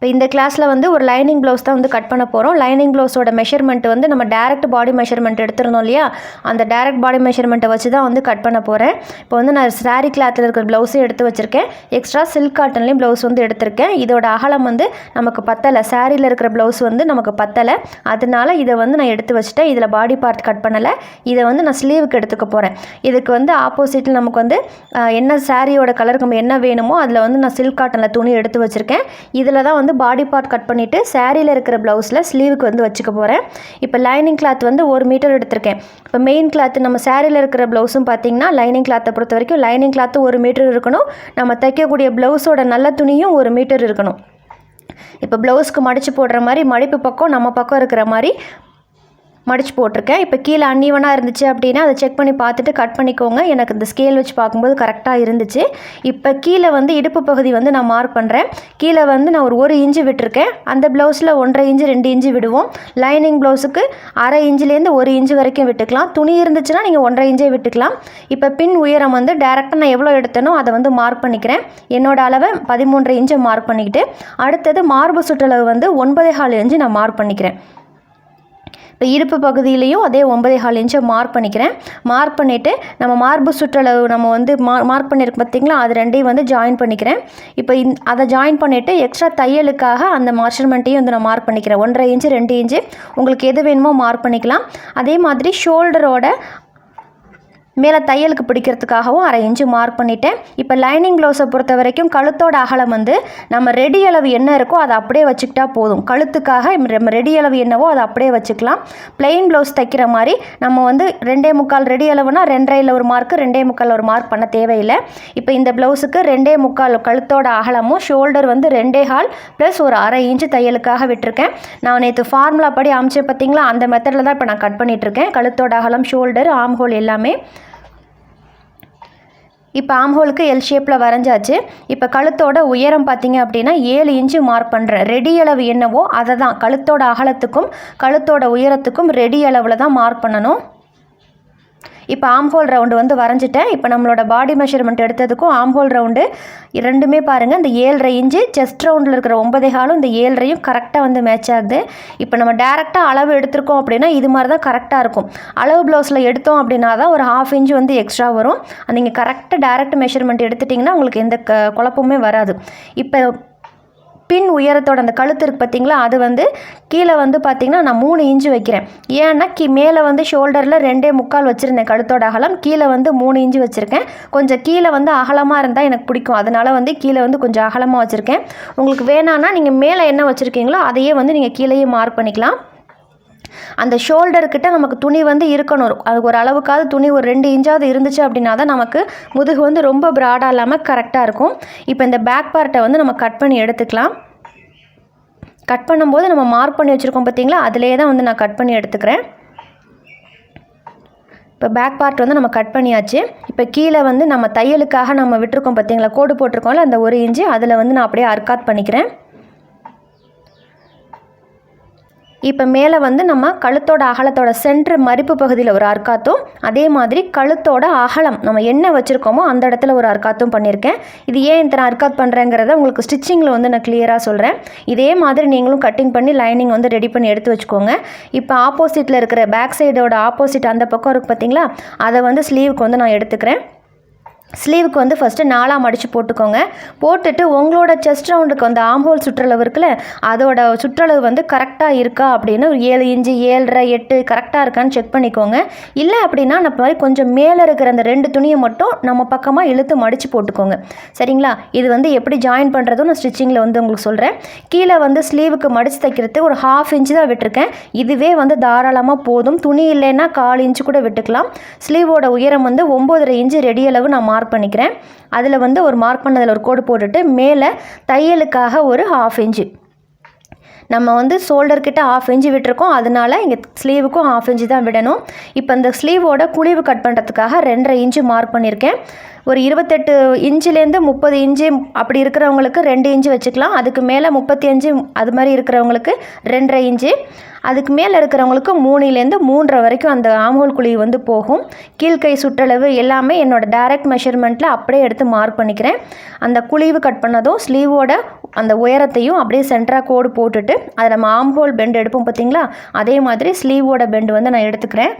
இப்போ இந்த கிளாஸில் வந்து ஒரு லைனிங் ப்ளவுஸ் தான் வந்து கட் பண்ண போகிறோம். லைனிங் ப்ளவுஸோட மெஷர்மெண்ட் வந்து நம்ம டேரக்ட் பாடி மெஷர்மெண்ட் எடுத்துருந்தோம் இல்லையா, அந்த டேரக்ட் பாடி மெஷர்மெண்ட்டை வச்சு தான் வந்து கட் பண்ண போகிறேன். இப்போ வந்து நான் சாரீ கிளாத்தில் இருக்கிற ப்ளவுஸும் எடுத்து வச்சுருக்கேன். எக்ஸ்ட்ரா சில்க் காட்டன்லேயும் ப்ளவுஸ் வந்து எடுத்திருக்கேன். இதோட அகலம் வந்து நமக்கு பத்தலை, சாரியில் இருக்கிற ப்ளவுஸ் வந்து நமக்கு பத்தலை. அதனால இதை வந்து நான் எடுத்து வச்சுட்டேன். இதில் பாடி பார்ட் கட் பண்ணலை. இதை வந்து நான் ஸ்லீவுக்கு எடுத்துக்க போகிறேன். இதுக்கு வந்து ஆப்போசிட்டில் நமக்கு வந்து என்ன சாரியோட கலருக்கு நம்ம என்ன வேணுமோ அதில் வந்து நான் சில்க் காட்டனில் துணி எடுத்து வச்சுருக்கேன். இதில் தான் வந்து பாடி பார்ட் கட் பண்ணிவிட்டு சாரியில் இருக்கிற ப்ளவுஸில் ஸ்லீவுக்கு வந்து வச்சுக்க போகிறேன். இப்போ லைனிங் கிளாத் வந்து 1 மீட்டர் எடுத்திருக்கேன். இப்போ மெயின் கிளாத் நம்ம சாரியில் இருக்கிற ப்ளவுஸும் பார்த்திங்கன்னா லைனிங் கிளாத்தை பொறுத்த வரைக்கும் லைனிங் கிளாத்து 1 மீட்டர் இருக்கணும். நம்ம தைக்கக்கூடிய ப்ளவுஸோட நல்ல துணியும் 1 மீட்டர் இருக்கணும். இப்போ ப்ளவுஸ்க்கு மடித்து போடுற மாதிரி மடிப்பு பக்கம் நம்ம பக்கம் இருக்கிற மாதிரி மடித்து போட்டிருக்கேன். இப்போ கீழே அன்ஈவனாக இருந்துச்சு அப்படின்னா அதை செக் பண்ணி பார்த்துட்டு கட் பண்ணிக்கோங்க. எனக்கு இந்த ஸ்கேல் வச்சு பார்க்கும்போது கரெக்டாக இருந்துச்சு. இப்போ கீழே வந்து இடுப்பு பகுதி வந்து நான் மார்க் பண்ணுறேன். கீழே வந்து நான் ஒரு 1 இன்ச்சு விட்டுருக்கேன். அந்த ப்ளவுஸில் 1.5 இன்ச்சு 2 இன்ச்சு விடுவோம். லைனிங் ப்ளவுஸுக்கு 1/2 இன்ச்சிலேருந்து 1 இன்ச்சு வரைக்கும் விட்டுக்கலாம். துணி இருந்துச்சுன்னா நீங்கள் 1.5 இன்ச்சே விட்டுக்கலாம். இப்போ பின் உயரம் வந்து டேரெக்டாக நான் எவ்வளோ எடுத்தனோ அதை வந்து மார்க் பண்ணிக்கிறேன். என்னோடய அளவை 13.5 இன்ச்சை மார்க் பண்ணிக்கிட்டு அடுத்தது மார்பு சுற்றளவு வந்து 9.25 இன்ச்சு நான் மார்க் பண்ணிக்கிறேன். இப்போ இடுப்பு பகுதியிலையும் அதே 9.25 இன்ச்சை மார்க் பண்ணிக்கிறேன். மார்க் பண்ணிவிட்டு நம்ம மார்பு சுற்றளவு நம்ம வந்து மார்க் பண்ணியிருக்கோம் பார்த்திங்களா, அது ரெண்டையும் வந்து ஜாயின் பண்ணிக்கிறேன். இப்போ அதை ஜாயின் பண்ணிவிட்டு எக்ஸ்ட்ரா தையலுக்காக அந்த மெஷர்மெண்ட்டையும் வந்து நான் மார்க் பண்ணிக்கிறேன். 1.5 இன்ச்சு 2 இன்ச்சு உங்களுக்கு எது வேணுமோ மார்க் பண்ணிக்கலாம். அதே மாதிரி ஷோல்டரோட மேலே தையலுக்கு பிடிக்கிறதுக்காகவும் 1/2 இன்ச்சு மார்க் பண்ணிட்டேன். இப்போ லைனிங் ப்ளவுஸை பொறுத்த வரைக்கும் கழுத்தோட அகலம் வந்து நம்ம ரெடி அளவு என்ன இருக்கோ அதை அப்படியே வச்சுக்கிட்டா போதும். கழுத்துக்காக நம்ம ரெடி அளவு என்னவோ அதை அப்படியே வச்சுக்கலாம். பிளெயின் ப்ளவுஸ் தைக்கிற மாதிரி நம்ம வந்து 2.25 ரெடி அளவுனா 2.5 ஒரு மார்க்கு 2.25 ஒரு மார்க் பண்ண தேவையில்லை. இப்போ இந்த ப்ளவுஸுக்கு 2.25 கழுத்தோட அகலமும் ஷோல்டர் வந்து 2.25 ப்ளஸ் ஒரு 1/2 இன்ச்சு தையலுக்காக விட்டுருக்கேன். நான் நேற்று ஃபார்முலா படி அமைச்சேன் பார்த்திங்களா, அந்த மெத்தடில் தான் இப்போ நான் கட் பண்ணிகிட்ருக்கேன். கழுத்தோட அகலம், ஷோல்டர், ஆம் ஹோல் எல்லாமே. இப்போ ஆம்ஹோலுக்கு எல் ஷேப்பில் வரைஞ்சாச்சு. இப்போ கழுத்தோட உயரம் பார்த்திங்க அப்படின்னா 7 இன்ச்சு மார்க் பண்ணுறேன். ரெடி அளவு என்னவோ அதை தான் கழுத்தோட அகலத்துக்கும் கழுத்தோட உயரத்துக்கும் ரெடி அளவில் தான் மார்க் பண்ணணும். இப்போ ஆம்ஹோல் ரவுண்டு வந்து வரைஞ்சிட்டேன். இப்போ நம்மளோட பாடி மெஷர்மெண்ட் எடுத்ததுக்கும் ஆம்ஹோல் ரவுண்டு ரெண்டுமே பாருங்கள், இந்த 7.5 இன்ச்சு செஸ்ட் ரவுண்டில் இருக்கிற 9.25 இந்த 7.5 கரெக்டாக வந்து மேட்ச் ஆகுது. இப்போ நம்ம டேரெக்டாக அளவு எடுத்திருக்கோம் அப்படின்னா இது மாதிரி தான் கரெக்டாக இருக்கும். அளவு ப்ளவுஸில் எடுத்தோம் அப்படின்னா தான் ஒரு 1/2 இன்ச்சு வந்து எக்ஸ்ட்ரா வரும். நீங்கள் கரெக்டாக டேரெக்ட் மெஷர்மெண்ட் எடுத்துட்டிங்கன்னா உங்களுக்கு எந்த குழப்பமே வராது. இப்போ பின் உயரத்தோட அந்த கழுத்து இருக்குது பார்த்திங்களா, அது வந்து கீழே வந்து பார்த்திங்கன்னா நான் 3 இன்ச்சு வைக்கிறேன். ஏன்னா மேலே வந்து ஷோல்டரில் 2.25 வச்சுருந்தேன் கழுத்தோட அகலம், கீழே வந்து 3 இன்ச்சு வச்சுருக்கேன். கொஞ்சம் கீழே வந்து அகலமாக இருந்தால் எனக்கு பிடிக்கும், அதனால் வந்து கீழே வந்து கொஞ்சம் அகலமாக வச்சுருக்கேன். உங்களுக்கு வேணான்னா நீங்கள் மேலே என்ன வச்சுருக்கீங்களோ அதையே வந்து நீங்கள் கீழேயே மார்க் பண்ணிக்கலாம். அந்த ஷோல்டர்கிட்ட நமக்கு துணி வந்து இருக்கணும். அது ஒரு அளவுக்காவது துணி ஒரு 2 இன்ச்சாவது இருந்துச்சு அப்படின்னா தான் நமக்கு முதுகு வந்து ரொம்ப ப்ராடாக இல்லாமல் கரெக்டாக இருக்கும். இப்போ இந்த பேக் பார்ட்டை வந்து நம்ம கட் பண்ணி எடுத்துக்கலாம். கட் பண்ணும்போது நம்ம மார்க் பண்ணி வச்சுருக்கோம் பார்த்திங்களா, அதிலே தான் வந்து நான் கட் பண்ணி எடுத்துக்கிறேன். இப்போ பேக் பார்ட் வந்து நம்ம கட் பண்ணியாச்சு. இப்போ கீழே வந்து நம்ம தையலுக்காக நம்ம விட்டுருக்கோம் பார்த்திங்களா, கோடு போட்டிருக்கோம்ல அந்த 1 இன்ச்சு, அதில் வந்து நான் அப்படியே அர்க்காத் பண்ணிக்கிறேன். இப்போ மேலே வந்து நம்ம கழுத்தோட அகலத்தோட சென்ட்ரு மரிப்பு பகுதியில் ஒரு அர்க்காத்தும், அதே மாதிரி கழுத்தோட அகலம் நம்ம என்ன வச்சுருக்கோமோ அந்த இடத்துல ஒரு அர்க்காத்தும் பண்ணியிருக்கேன். இது ஏன் இத்தனை அர்க்காத் பண்ணுறேங்கிறத உங்களுக்கு ஸ்டிச்சிங்கில் வந்து நான் கிளியராக சொல்கிறேன். இதே மாதிரி நீங்களும் கட்டிங் பண்ணி லைனிங் வந்து ரெடி பண்ணி எடுத்து வச்சுக்கோங்க. இப்போ ஆப்போசிட்டில் இருக்கிற பேக் சைடோட ஆப்போசிட் அந்த பக்கம் இருக்குது பார்த்திங்களா, அதை வந்து ஸ்லீவுக்கு வந்து நான் எடுத்துக்கிறேன். ஸ்லீவுக்கு வந்து ஃபஸ்ட்டு 4ஆக மடித்து போட்டுக்கோங்க. போட்டுட்டு உங்களோட செஸ்ட் ரவுண்டுக்கு வந்து ஆம்ஹோல் சுற்றளவு இருக்குல்ல, அதோட சுற்றளவு வந்து கரெக்டாக இருக்கா அப்படின்னு ஒரு 7 இன்ச்சு 7.5 8 கரெக்டாக இருக்கான்னு செக் பண்ணிக்கோங்க. இல்லை அப்படின்னா நம்ம மாதிரி கொஞ்சம் மேலே இருக்கிற அந்த 2 துணியை மட்டும் நம்ம பக்கமாக இழுத்து மடித்து போட்டுக்கோங்க. சரிங்களா? இது வந்து எப்படி ஜாயின் பண்ணுறதும் நான் ஸ்டிச்சிங்கில் வந்து உங்களுக்கு சொல்கிறேன். கீழே வந்து ஸ்லீவுக்கு மடித்து தைக்கிறதுக்கு ஒரு 1/2 இன்ச்சு தான் விட்டுருக்கேன். இதுவே வந்து தாராளமாக போதும். துணி இல்லைன்னா 1/4 இன்ச்சு கூட விட்டுக்கலாம். ஸ்லீவோட உயரம் வந்து 9.5 இன்ச்சு ரெடி அளவு நான் மார்க் பண்ணிக்கிறேன். அதில் வந்து ஒரு மார்க் பண்ணதில் ஒரு கோடு போட்டுட்டு மேலே தையலுக்காக ஒரு 1/2 இன்ச்சு நம்ம வந்து ஷோல்டர்கிட்ட 1/2 இன்ச்சு விட்டுருக்கோம், அதனால இங்கே ஸ்லீவுக்கும் 1/2 இன்ச்சு தான் விடணும். இப்போ இந்த ஸ்லீவோட குழிவு கட் பண்ணுறதுக்காக 2.5 இன்ச்சு மார்க் பண்ணியிருக்கேன். ஒரு 28 இன்ச்சிலேருந்து 30 இன்ச்சு அப்படி இருக்கிறவங்களுக்கு 2 இன்ச்சு வச்சுக்கலாம். அதுக்கு மேலே 35 அது மாதிரி இருக்கிறவங்களுக்கு 2.5 இன்ச்சு, அதுக்கு மேலே இருக்கிறவங்களுக்கு 3லேருந்து 3.5 வரைக்கும் அந்த ஆம்ஹோல் குழி வந்து போகும். கீழ்கை சுற்றளவு எல்லாமே என்னோடய டைரக்ட் மெஷர்மெண்ட்டில் அப்படியே எடுத்து மார்க் பண்ணிக்கிறேன். அந்த குழிவு கட் பண்ணதும் ஸ்லீவோட அந்த உயரத்தையும் அப்படியே சென்டராக கோடு போட்டுட்டு அதை நம்ம ஆம்ஹோல் பெண்ட் எடுப்போம் பார்த்திங்களா, அதே மாதிரி ஸ்லீவோட பெண்டு வந்து நான் எடுத்துக்கிறேன்.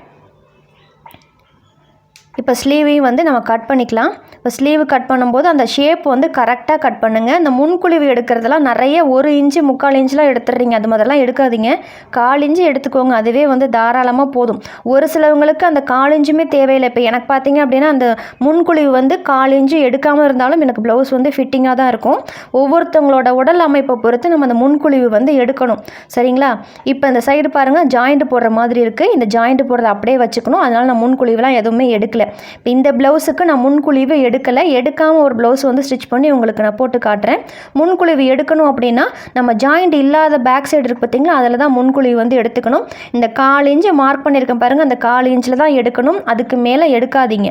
இப்போ ஸ்லீவையும் வந்து நம்ம கட் பண்ணிக்கலாம். இப்போ ஸ்லீவு கட் பண்ணும்போது அந்த ஷேப் வந்து கரெக்டாக கட் பண்ணுங்கள். இந்த முன்குழிவு எடுக்கிறதெல்லாம் நிறைய 1 இன்ச்சு 3/4 இன்ச்லாம் எடுத்துடுறீங்க, அது மாதிரிலாம் எடுக்காதீங்க. 1/4 இன்ச்சு எடுத்துக்கோங்க, அதுவே வந்து தாராளமாக போதும். ஒரு சிலவங்களுக்கு அந்த 1/4 இன்ச்சுமே தேவையில்லை. இப்போ எனக்கு பார்த்தீங்க அப்படின்னா அந்த முன்குழிவு வந்து 1/4 இன்ச்சு எடுக்காமல் இருந்தாலும் எனக்கு ப்ளவுஸ் வந்து ஃபிட்டிங்காக தான் இருக்கும். ஒவ்வொருத்தவங்களோட உடல் அமைப்பை பொறுத்து நம்ம அந்த முன்குழிவு வந்து எடுக்கணும், சரிங்களா? இப்போ இந்த சைடு பாருங்கள் ஜாயிண்ட் போடுற மாதிரி இருக்குது. இந்த ஜாயிண்ட் போடுறத அப்படியே வச்சுக்கணும். அதனால் நான் முன்குழிவுலாம் எதுவுமே எடுக்கல. இப்போ இந்த ப்ளவுஸுக்கு நான் முன்குழிவு எடுக்காமல் ஒரு ப்ளவுஸ் வந்து ஸ்டிச் பண்ணி உங்களுக்கு நான் போட்டு காட்டுறேன். முன்குழிவு எடுக்கணும் அப்படின்னா நம்ம ஜாயிண்ட் இல்லாத பேக் சைடு இருக்குது பார்த்திங்களா, அதில் தான் முன்குழிவு வந்து எடுத்துக்கணும். இந்த 1/4 இன்ச்சு மார்க் பண்ணியிருக்கேன் பாருங்கள், அந்த 1/4 இன்ச்சில் தான் எடுக்கணும், அதுக்கு மேலே எடுக்காதீங்க.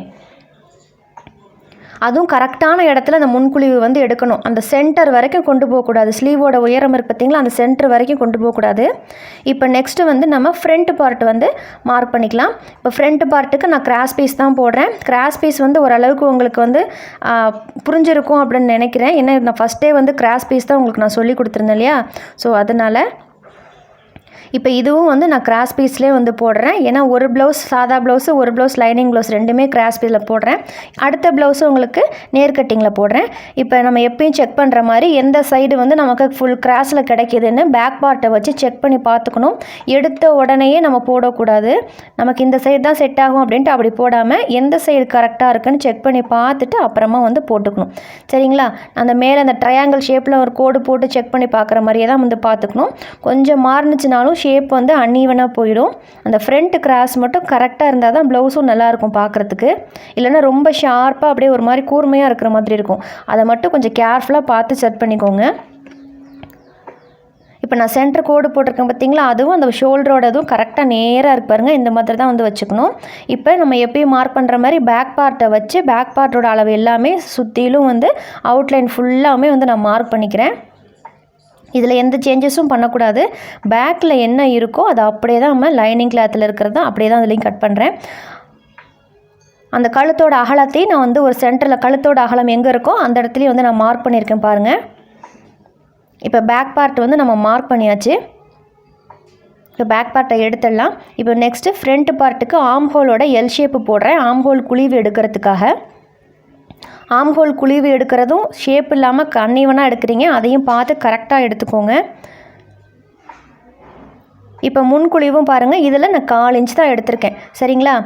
அதுவும் கரெக்டான இடத்துல அந்த முன்குழிவு வந்து எடுக்கணும். அந்த சென்டர் வரைக்கும் கொண்டு போகக்கூடாது. ஸ்லீவோட உயரம் இருக்குது பார்த்திங்களா, அந்த சென்டர் வரைக்கும் கொண்டு போகக்கூடாது. இப்போ நெக்ஸ்ட்டு வந்து நம்ம ஃப்ரண்ட் பார்ட் வந்து மார்க் பண்ணிக்கலாம். இப்போ ஃப்ரண்ட் பார்ட்டுக்கு நான் கிராஸ் பீஸ் தான் போடுறேன். கிராஸ் பீஸ் வந்து ஓரளவுக்கு உங்களுக்கு வந்து புரிஞ்சிருக்கும் அப்படின்னு நினைக்கிறேன். ஏன்னா நான் ஃபஸ்ட்டே வந்து கிராஸ் பீஸ் தான் உங்களுக்கு நான் சொல்லி கொடுத்துருந்தேன் இல்லையா, ஸோ அதனால் இப்போ இதுவும் வந்து நான் கிராஸ் பீஸ்லேயே வந்து போடுறேன். ஏன்னா ஒரு ப்ளவுஸ் சாதா ப்ளவுஸு, ஒரு ப்ளவுஸ் லைனிங் ப்ளவுஸ் ரெண்டுமே கிராஸ் பீஸில் போடுறேன். அடுத்த ப்ளவுஸு உங்களுக்கு நேர் கட்டிங்கில் போடுறேன். இப்போ நம்ம எப்பயும் செக் பண்ணுற மாதிரி எந்த சைடு வந்து நமக்கு ஃபுல் கிராஸில் கிடைக்கிதுன்னு பேக் பார்ட்டை வச்சு செக் பண்ணி பார்த்துக்கணும். எடுத்த உடனேயே நம்ம போடக்கூடாது. நமக்கு இந்த சைடு தான் செட் ஆகும் அப்படின்ட்டு அப்படி போடாமல் எந்த சைடு கரெக்டாக இருக்குன்னு செக் பண்ணி பார்த்துட்டு அப்புறமா வந்து போட்டுக்கணும், சரிங்களா? அந்த மேலே அந்த ட்ரையாங்கிள் ஷேப்பில் ஒரு கோடு போட்டு செக் பண்ணி பார்க்குற மாதிரியே தான் வந்து பார்த்துக்கணும். கொஞ்சம் மாறுனுச்சுனாலும் ஷேப் வந்து அன்ஈவனாக போயிடும். அந்த ஃப்ரண்ட் கிராஸ் மட்டும் கரெக்டாக இருந்தால் தான் ப்ளவுஸும் நல்லாயிருக்கும் பார்க்குறதுக்கு. இல்லைன்னா ரொம்ப ஷார்ப்பாக அப்படியே ஒரு மாதிரி கூர்மையாக இருக்கிற மாதிரி இருக்கும். அதை மட்டும் கொஞ்சம் கேர்ஃபுல்லாக பார்த்து செட் பண்ணிக்கோங்க. இப்போ நான் சென்டர் கோடு போட்டிருக்கேன் பார்த்திங்களா, அதுவும் அந்த ஷோல்டரோட அதுவும் கரெக்டாக நேராக இருக்கு பாருங்கள், இந்த மாதிரி தான் வந்து வச்சுக்கணும். இப்போ நம்ம எப்பயும் மார்க் பண்ணுற மாதிரி பேக் பார்ட்டை வச்சு பேக் பார்ட்டோட அளவு எல்லாமே சுற்றிலும் வந்து அவுட்லைன் ஃபுல்லாமே வந்து நான் மார்க் பண்ணிக்கிறேன். இதில் எந்த சேஞ்சஸும் பண்ணக்கூடாது. பேக்கில் என்ன இருக்கோ அதை அப்படியே தான் நம்ம லைனிங் கிளாத்தில் இருக்கிறது தான் அப்படியே தான் அதுலேயும் கட் பண்ணுறேன். அந்த கழுத்தோட அகலத்தையும் நான் வந்து ஒரு சென்டரில் கழுத்தோட அகலம் எங்கே இருக்கோ அந்த இடத்துலையும் வந்து நான் மார்க் பண்ணியிருக்கேன் பாருங்கள். இப்போ பேக் பார்ட் வந்து நம்ம மார்க் பண்ணியாச்சு. இப்போ பேக் பார்ட்டை எடுத்துடலாம். இப்போ நெக்ஸ்ட்டு ஃப்ரண்ட் பார்ட்டுக்கு ஆம் ஹோலோட எல் ஷேப்பு போடுறேன், ஆம் ஹோல் குழிவு எடுக்கிறதுக்காக. ஆம் ஹோல் குழிவு எடுக்கிறதும் ஷேப் இல்லாமல் அன்ஈவனாக எடுக்கிறீங்க, அதையும் பார்த்து கரெக்டாக எடுத்துக்கோங்க. இப்போ முன்குழிவும் பாருங்கள், இதில் நான் 1/4 இன்ச் தான் எடுத்திருக்கேன், சரிங்களா?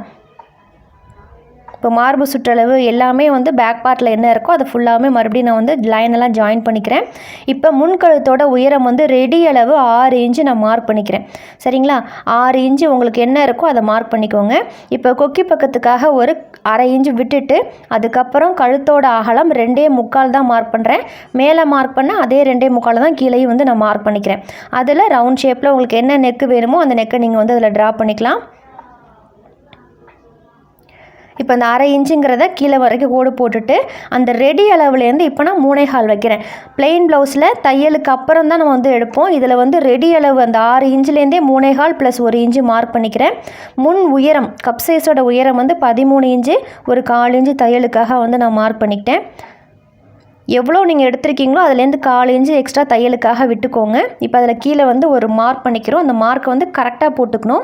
இப்போ மார்பு சுற்றளவு எல்லாமே வந்து பேக் பார்ட்டில் என்ன இருக்கோ அதை ஃபுல்லாகவே மறுபடியும் நான் வந்து லைனெல்லாம் ஜாயின் பண்ணிக்கிறேன். இப்போ முன்கழுத்தோட உயரம் வந்து ரெடி அளவு 6 இன்ச்சு நான் மார்க் பண்ணிக்கிறேன், சரிங்களா? 6 இன்ச்சு உங்களுக்கு என்ன இருக்கோ அதை மார்க் பண்ணிக்கோங்க. இப்போ கொக்கி பக்கத்துக்காக ஒரு 1/2 இன்ச்சு விட்டுட்டு அதுக்கப்புறம் கழுத்தோட அகலம் 2.25 தான் மார்க் பண்ணுறேன். மேலே மார்க் பண்ண அதே 2.25 தான் கீழேயும் வந்து நான் மார்க் பண்ணிக்கிறேன். அதில் ரவுண்ட் ஷேப்பில் உங்களுக்கு என்ன நெக்கு வேணுமோ அந்த நெக்கை நீங்கள் வந்து அதில் ட்ரா பண்ணிக்கலாம். இப்போ அந்த 1/2 இன்ச்சுங்கிறத கீழே வரைக்கும் கோடு போட்டுட்டு அந்த ரெடி அளவுலேருந்து இப்போ நான் 3.25 வைக்கிறேன். பிளெயின் ப்ளவுஸில் தையலுக்கு அப்புறம் தான் நம்ம வந்து எடுப்போம். இதில் வந்து ரெடி அளவு அந்த 6 இன்ச்சுலேருந்தே 3.25 ப்ளஸ் 1 இன்ச்சு மார்க் பண்ணிக்கிறேன். முன் உயரம் கப் சைஸோட உயரம் வந்து 13 இன்ச்சு, ஒரு 1/4 இன்ச்சு தையலுக்காக வந்து நான் மார்க் பண்ணிக்கிட்டேன். எவ்வளோ நீங்கள் எடுத்திருக்கீங்களோ அதுலேருந்து 1/4 இன்ச்சு எக்ஸ்ட்ரா தையலுக்காக விட்டுக்கோங்க. இப்போ அதில் கீழே வந்து ஒரு மார்க் பண்ணிக்கிறோம். அந்த மார்க்கை வந்து கரெக்டாக போட்டுக்கணும்.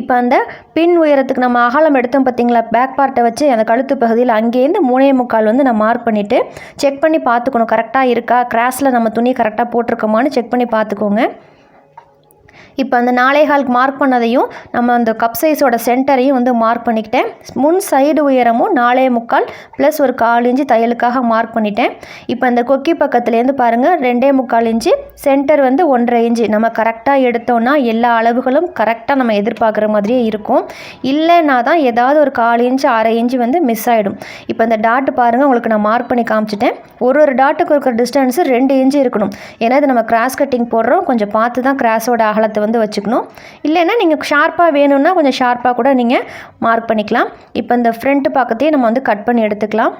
இப்போ அந்த பின் உயரத்துக்கு நம்ம அகலம் எடுத்தோம் பார்த்திங்களா, பேக் பார்ட்டை வச்சு அந்த கழுத்து பகுதியில் அங்கேருந்து 3.25 வந்து நான் மார்க் பண்ணிவிட்டு செக் பண்ணி பார்த்துக்கணும் கரெக்டாக இருக்கா, கிராஸில் நம்ம துணி கரெக்டாக போட்டிருக்கோமான்னு செக் பண்ணி பார்த்துக்கோங்க. இப்போ அந்த 4.25 மார்க் பண்ணதையும் நம்ம அந்த கப் சைஸோட சென்டரையும் வந்து மார்க் பண்ணிக்கிட்டேன். முன் சைடு உயரமும் 4.25 ப்ளஸ் ஒரு 1/4 இன்ச்சு தையலுக்காக மார்க் பண்ணிட்டேன். இப்போ அந்த கொக்கி பக்கத்துலேருந்து பாருங்கள் 2.25 இன்ச்சு, சென்டர் வந்து 1.5 இன்ச்சு. நம்ம கரெக்டாக எடுத்தோன்னா எல்லா அளவுகளும் கரெக்டாக நம்ம எதிர்பார்க்குற மாதிரியே இருக்கும். இல்லைன்னா தான் ஏதாவது ஒரு 1/4 இன்ச்சு 1/2 இன்ச்சு வந்து மிஸ் ஆகிடும். இப்போ அந்த டாட்டு பாருங்கள், உங்களுக்கு நான் மார்க் பண்ணி காமிச்சிட்டேன். ஒரு டாட்டுக்கு இருக்கிற டிஸ்டன்ஸு 2 இன்ச்சு இருக்கணும். ஏன்னா இது நம்ம கிராஸ் கட்டிங் போடுறோம், கொஞ்சம் பார்த்து தான் கிராஸோட அகலத்தை வந்து வச்சுக்கணும். இல்லைன்னா நீங்கள் ஷார்ப்பாக வேணும்னா கொஞ்சம் ஷார்ப்பாக கூட நீங்கள் மார்க் பண்ணிக்கலாம். இப்போ இந்த ஃப்ரண்ட் பக்கத்தையும் நம்ம வந்து கட் பண்ணி எடுத்துக்கலாம்.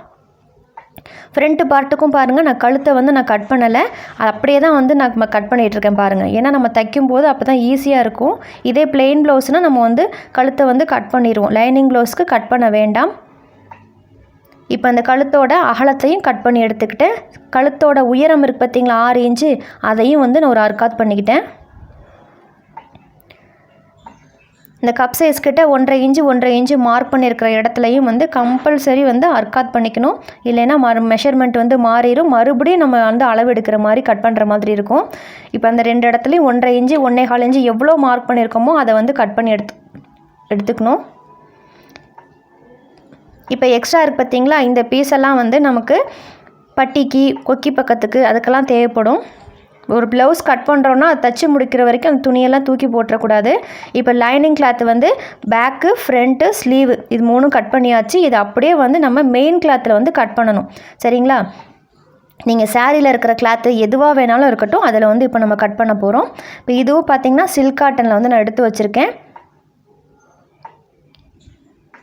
ஃப்ரண்ட் பார்ட்டுக்கும் பாருங்கள் நான் கழுத்தை வந்து நான் கட் பண்ணலை, அது அப்படியே தான் வந்து நான் கட் பண்ணிகிட்ருக்கேன் பாருங்கள். ஏன்னா நம்ம தைக்கும்போது அப்போ தான் ஈஸியாக இருக்கும். இதே பிளெயின் ப்ளவுஸ்னால் நம்ம வந்து கழுத்தை வந்து கட் பண்ணிடுவோம், லைனிங் ப்ளவுஸ்க்கு கட் பண்ண வேண்டாம். இப்போ அந்த கழுத்தோட அகலத்தையும் கட் பண்ணி எடுத்துக்கிட்டேன். கழுத்தோட உயரம் இருக்குது பார்த்திங்களா 6 இன்ச்சு, அதையும் வந்து நான் ஒரு அர்க்காத் பண்ணிக்கிட்டேன். இந்த கப் சைஸ் கிட்ட 1.5 இன்ச்சு மார்க் பண்ணியிருக்கிற இடத்துலையும் வந்து கம்பல்சரி வந்து அர்க்காத் பண்ணிக்கணும். இல்லைன்னா மெஷர்மெண்ட் வந்து மாறிடும், மறுபடியும் நம்ம வந்து அளவு எடுக்கிற மாதிரி கட் பண்ணுற மாதிரி இருக்கும். இப்போ அந்த 2 இடத்துலையும் 1.5 இன்ச்சு 1.25 இன்ச்சு எவ்வளோ மார்க் பண்ணியிருக்கோமோ அதை வந்து கட் பண்ணி எடுத்துக்கணும். இப்போ எக்ஸ்ட்ரா இருக்குது பார்த்திங்களா, இந்த பீஸெல்லாம் வந்து நமக்கு பட்டிக்கு கொக்கி பக்கத்துக்கு அதுக்கெல்லாம் தேவைப்படும். ஒரு ப்ளவுஸ் கட் பண்ணுறோன்னா அது தச்சு முடிக்கிற வரைக்கும் அந்த துணியெல்லாம் தூக்கி போட்டுறக்கூடாது. இப்போ லைனிங் கிளாத் வந்து பேக்கு, ஃப்ரண்ட்டு, ஸ்லீவு இது 3 கட் பண்ணியாச்சு. இது அப்படியே வந்து நம்ம மெயின் கிளாத்தில் வந்து கட் பண்ணணும். சரிங்களா? நீங்கள் சாரியில் இருக்கிற கிளாத்து எதுவாக வேணாலும் இருக்கட்டும், அதில் வந்து இப்போ நம்ம கட் பண்ண போகிறோம். இப்போ இதுவும் பார்த்திங்கன்னா சில்க் காட்டனில் வந்து நான் எடுத்து வச்சுருக்கேன்.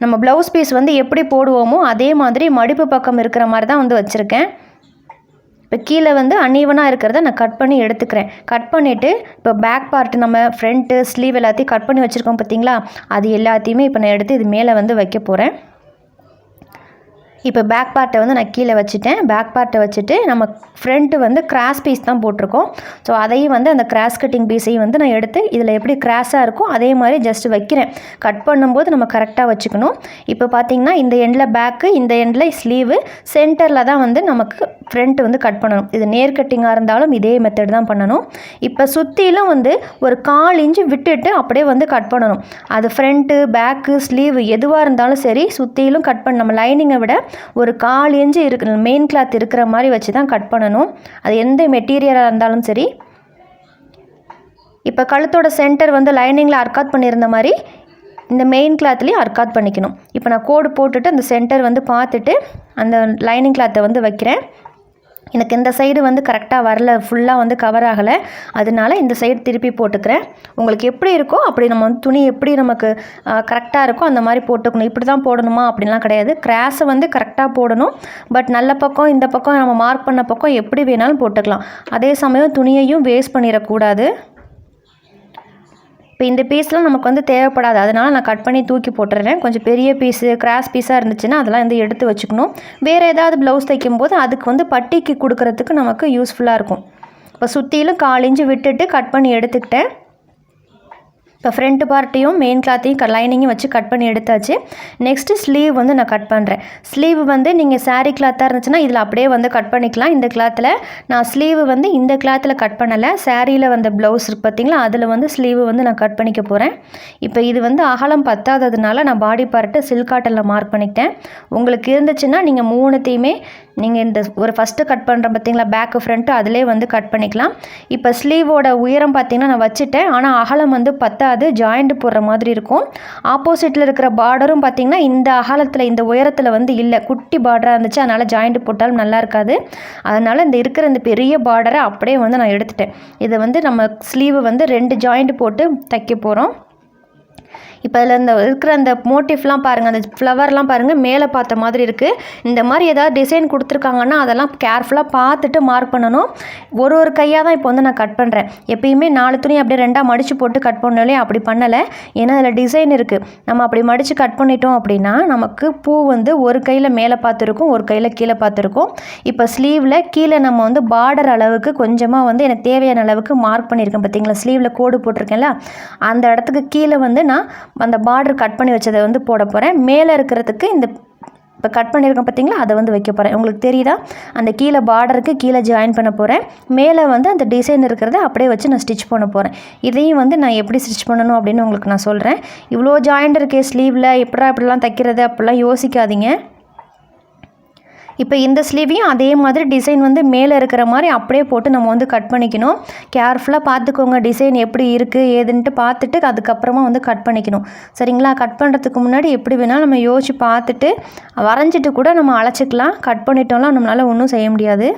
நம்ம ப்ளவுஸ் பீஸ் வந்து எப்படி போடுவோமோ அதே மாதிரி மடிப்பு பக்கம் இருக்கிற மாதிரி தான் வந்து வச்சுருக்கேன். இப்போ கீழே வந்து அன்ஈவனாக இருக்கிறத நான் கட் பண்ணி எடுத்துக்கிறேன். கட் பண்ணிவிட்டு இப்போ பேக் பார்ட்டு நம்ம ஃப்ரண்ட்டு ஸ்லீவ் எல்லாத்தையும் கட் பண்ணி வச்சுருக்கோம் பார்த்திங்களா, அது எல்லாத்தையுமே இப்போ நான் எடுத்து இது மேலே வந்து வைக்க போகிறேன். இப்போ பேக் பார்ட்டை வந்து நான் கீழே வச்சுட்டேன். பேக் பார்ட்டை வச்சுட்டு நம்ம ஃப்ரண்ட்டு வந்து கிராஸ் பீஸ் தான் போட்டிருக்கோம். ஸோ அதையும் வந்து அந்த கிராஸ் கட்டிங் பீஸையும் வந்து நான் எடுத்து இதில் எப்படி கிராஸாக இருக்கும் அதே மாதிரி ஜஸ்ட் வைக்கிறேன். கட் பண்ணும்போது நம்ம கரெக்டாக வச்சுக்கணும். இப்போ பார்த்திங்கன்னா இந்த எண்டில் பேக்கு, இந்த எண்டில் ஸ்லீவு, சென்டரில் தான் வந்து நமக்கு ஃப்ரண்ட் வந்து கட் பண்ணணும். இது நேர் கட்டிங்காக இருந்தாலும் இதே மெத்தட் தான் பண்ணணும். இப்போ சுற்றிலும் வந்து ஒரு 1/4 இன்ச்சு விட்டுட்டு அப்படியே வந்து கட் பண்ணணும். அது ஃப்ரண்ட்டு, பேக்கு, ஸ்லீவ் எதுவாக இருந்தாலும் சரி சுற்றிலும் கட் பண்ண நம்ம லைனிங்கை விட ஒரு 1/4 இன்ச்சு இருக்கு மெயின் கிளாத் இருக்கிற மாதிரி வச்சு தான் கட் பண்ணணும். அது எந்த மெட்டீரியலாக இருந்தாலும் சரி. இப்போ கழுத்தோட சென்டர் வந்து லைனிங்கில் அர்க்காத் பண்ணியிருந்த மாதிரி இந்த மெயின் கிளாத்லேயும் அர்க்காத் பண்ணிக்கணும். இப்போ நான் கோடு போட்டுட்டு அந்த சென்டர் வந்து பார்த்துட்டு அந்த லைனிங் கிளாத்தை வந்து வைக்கிறேன். எனக்கு இந்த சைடு வந்து கரெக்டாக வரல, ஃபுல்லாக வந்து கவர் ஆகலை, அதனால இந்த சைடு திருப்பி போட்டுக்கிறேன். உங்களுக்கு எப்படி இருக்கோ அப்படி நம்ம வந்து துணி எப்படி நமக்கு கரெக்டாக இருக்கோ அந்த மாதிரி போட்டுக்கணும். இப்படி தான் போடணுமா அப்படின்லாம் கிடையாது. கிராஸை வந்து கரெக்டாக போடணும். பட் நல்ல பக்கம் இந்த பக்கம் நம்ம மார்க் பண்ண பக்கம் எப்படி வேணாலும் போட்டுக்கலாம். அதே சமயம் துணியையும் வேஸ்ட் பண்ணிடக்கூடாது. இப்போ இந்த பீஸ்லாம் நமக்கு வந்து தேவைப்படாது, அதனால் நான் கட் பண்ணி தூக்கி போட்டுறேன். கொஞ்சம் பெரிய பீஸு கிராஸ் பீஸாக இருந்துச்சுன்னா அதெல்லாம் வந்து எடுத்து வச்சுக்கணும். வேறு ஏதாவது ப்ளவுஸ் தைக்கும்போது அதுக்கு வந்து பட்டிக்கு கொடுக்கறதுக்கு நமக்கு யூஸ்ஃபுல்லாக இருக்கும். இப்போ சுற்றிலும் 1/4 இன்ச்சு விட்டுட்டு கட் பண்ணி எடுத்துக்கிட்டேன். இப்போ ஃப்ரண்ட் பார்ட்டையும் மெயின் கிளாத்தையும் லைனிங்கும் வச்சு கட் பண்ணி எடுத்தாச்சு. நெக்ஸ்ட்டு ஸ்லீவ் வந்து நான் கட் பண்ணுறேன். ஸ்லீவ் வந்து நீங்கள் சாரீ கிளாத்தாக இருந்துச்சுன்னா இதில் அப்படியே வந்து கட் பண்ணிக்கலாம். இந்த கிளாத்தில் நான் ஸ்லீவ் வந்து இந்த கிளாத்தில் கட் பண்ணலை, சாரியில் வந்த ப்ளவுஸ் இருக்குது பார்த்திங்களா, அதில் வந்து ஸ்லீவ் வந்து நான் கட் பண்ணிக்க போகிறேன். இப்போ இது வந்து அகலம் பத்தாததுனால நான் பாடி பார்ட்டை சில்க் காட்டனில் மார்க் பண்ணிக்கிட்டேன். உங்களுக்கு இருந்துச்சுன்னா நீங்கள் 3த்தையுமே நீங்கள் இந்த ஒரு ஃபஸ்ட்டு கட் பண்ணுறேன் பார்த்திங்களா பேக்கு ஃப்ரண்ட்டு அதிலே வந்து கட் பண்ணிக்கலாம். இப்போ ஸ்லீவோட உயரம் பார்த்திங்கன்னா நான் வச்சுட்டேன், ஆனால் அகலம் வந்து பத்தாது, ஜாயிண்ட் போடுற மாதிரி இருக்கும். ஆப்போசிட்டில் இருக்கிற பார்டரும் பார்த்திங்கன்னா இந்த அகலத்தில் இந்த உயரத்தில் வந்து இல்லை, குட்டி பார்டராக இருந்துச்சு, அதனால் ஜாயிண்ட் போட்டாலும் நல்லா இருக்காது. அதனால் இந்த இருக்கிற இந்த பெரிய பார்டரை அப்படியே வந்து நான் எடுத்துட்டேன். இதை வந்து நம்ம ஸ்லீவு வந்து 2 ஜாயிண்ட் போட்டு தைக்க போகிறோம். இப்போ அதில் இந்த இருக்கிற அந்த மோட்டிவ்லாம் பாருங்கள், அந்த ஃப்ளவர்லாம் பாருங்கள் மேலே பார்த்த மாதிரி இருக்குது. இந்த மாதிரி ஏதாவது டிசைன் கொடுத்துருக்காங்கன்னா அதெல்லாம் கேர்ஃபுல்லாக பார்த்துட்டு மார்க் பண்ணணும். ஒரு கையாக தான் இப்போ வந்து நான் கட் பண்ணுறேன். எப்பயுமே 4 துணி அப்படியே 2ஆக மடித்து போட்டு கட் பண்ணலே, அப்படி பண்ணலை. ஏன்னா அதில் டிசைன் இருக்குது. நம்ம அப்படி மடித்து கட் பண்ணிட்டோம் அப்படின்னா நமக்கு பூ வந்து ஒரு கையில் மேலே பார்த்துருக்கும், ஒரு கையில் கீழே பார்த்துருக்கும். இப்போ ஸ்லீவில் கீழே நம்ம வந்து பார்டர் அளவுக்கு கொஞ்சமாக வந்து எனக்கு தேவையான அளவுக்கு மார்க் பண்ணியிருக்கேன் பார்த்திங்களா, ஸ்லீவில் கோடு போட்டிருக்கேன்ல, அந்த இடத்துக்கு கீழே வந்து நான் அந்த பார்டர் கட் பண்ணி வச்சதை வந்து போட போகிறேன். மேலே இருக்கிறதுக்கு இந்த இப்போ கட் பண்ணியிருக்கேன் பார்த்திங்களா, அதை வந்து வைக்க போகிறேன். உங்களுக்கு தெரியுதா, அந்த கீழே பார்டருக்கு கீழே ஜாயின் பண்ண போகிறேன். மேலே வந்து அந்த டிசைன் இருக்கிறத அப்படியே வச்சு நான் ஸ்டிச் பண்ண போகிறேன். இதையும் வந்து நான் எப்படி ஸ்டிச் பண்ணணும் அப்படின்னு உங்களுக்கு நான் சொல்கிறேன். இவ்வளோ ஜாயிண்ட் இருக்கே ஸ்லீவில், இப்படிலாம் தைக்கிறது அப்படிலாம் யோசிக்காதீங்க. இப்போ இந்த ஸ்லீவையும் அதே மாதிரி டிசைன் வந்து மேலே இருக்கிற மாதிரி அப்படியே போட்டு நம்ம வந்து கட் பண்ணிக்கணும். கேர்ஃபுல்லாக பார்த்துக்கோங்க, டிசைன் எப்படி இருக்குது ஏதுன்ட்டு பார்த்துட்டு அதுக்கப்புறமா வந்து கட் பண்ணிக்கணும். சரிங்களா? கட் பண்ணுறதுக்கு முன்னாடி எப்படி வேணாலும் நம்ம யோசிச்சு பார்த்துட்டு வரைஞ்சிட்டு கூட நம்ம அழைச்சிக்கலாம். கட் பண்ணிட்டோம்னா நம்மளால் ஒன்றும் செய்ய முடியாது.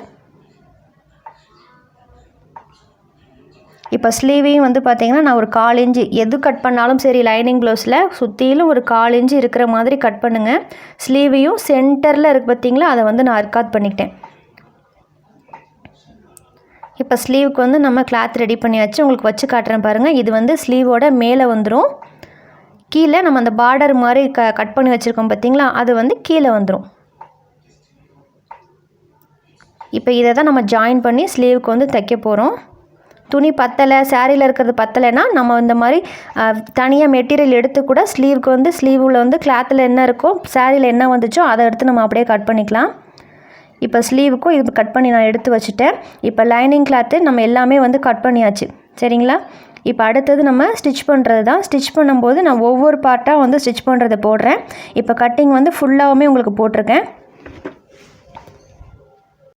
இப்போ ஸ்லீவையும் வந்து பார்த்திங்கன்னா நான் ஒரு 1/4 இன்ச்சு எது கட் பண்ணாலும் சரி லைனிங் ப்ளவுஸில் சுற்றிலும் ஒரு 1/4 இன்ச்சு இருக்கிற மாதிரி கட் பண்ணுங்கள். ஸ்லீவையும் சென்டரில் இருக்குது பார்த்திங்களா, அதை வந்து நான் அர்க்காத் பண்ணிக்கிட்டேன். இப்போ ஸ்லீவுக்கு வந்து நம்ம கிளாத் ரெடி பண்ணியாச்சு. உங்களுக்கு வச்சு காட்டுறேன் பாருங்கள். இது வந்து ஸ்லீவோட மேலே வந்துடும். கீழே நம்ம அந்த பார்டர் மாதிரி கட் பண்ணி வச்சுருக்கோம் பார்த்திங்களா, அது வந்து கீழே வந்துடும். இப்போ இதை தான் நம்ம ஜாயின் பண்ணி ஸ்லீவுக்கு வந்து தைக்க போகிறோம். துணி பத்தலை, சாரியில் இருக்கிறது பத்தலைன்னா நம்ம இந்த மாதிரி தனியாக மெட்டீரியல் எடுத்து கூட ஸ்லீவுக்கு வந்து ஸ்லீவில் வந்து கிளாத்தில் என்ன இருக்கோ சாரியில் என்ன வந்துச்சோ அதை எடுத்து நம்ம அப்படியே கட் பண்ணிக்கலாம். இப்போ ஸ்லீவுக்கும் இது கட் பண்ணி நான் எடுத்து வச்சுட்டேன். இப்போ லைனிங் கிளாத்து நம்ம எல்லாமே வந்து கட் பண்ணியாச்சு, சரிங்களா? இப்போ அடுத்தது நம்ம ஸ்டிச் பண்ணுறது தான். ஸ்டிச் பண்ணும்போது நான் ஒவ்வொரு பார்ட்டாக வந்து ஸ்டிச் பண்ணுறதை போடுறேன். இப்போ கட்டிங் வந்து ஃபுல்லாகவுமே உங்களுக்கு போட்டிருக்கேன்.